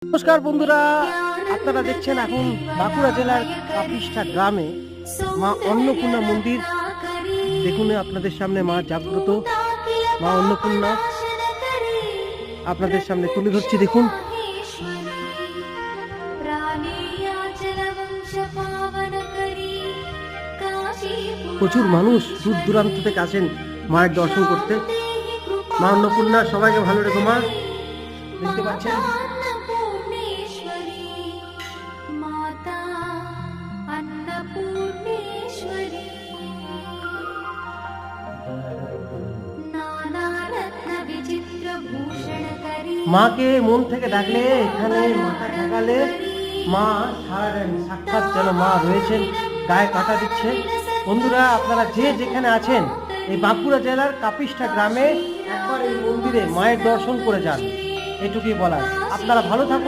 নমস্কার বন্ধুরা, আপনারা দেখছেন এখন বাঁকুড়া জেলার কাপিষ্ঠা গ্রামে মা অন্নপূর্ণা মন্দির। দেখুন আপনাদের সামনে মা জাগ্রত মা অন্নপূর্ণা আপনাদের সামনে তুলে ধরছি। দেখুন প্রচুর মানুষ দূর দূরান্ত থেকে আসেন মায়ের দর্শন করতে। মা অন্নপূর্ণা সবাইকে ভালো রেখো মা। দেখতে পাচ্ছেন মাকে মন থেকে ডাকলে, এখানে মাথা ঠেকালে মা সারা দেন। সাক্ষাৎ যেন মা রয়েছেন, গায়ে কাটা দিচ্ছে। বন্ধুরা, আপনারা যে যেখানে আছেন এই বাঁকুড়া জেলার কাপিষ্ঠা গ্রামে একবার এই মন্দিরে মায়ের দর্শন করে যান, এটুকুই বলার। আপনারা ভালো থাকুন।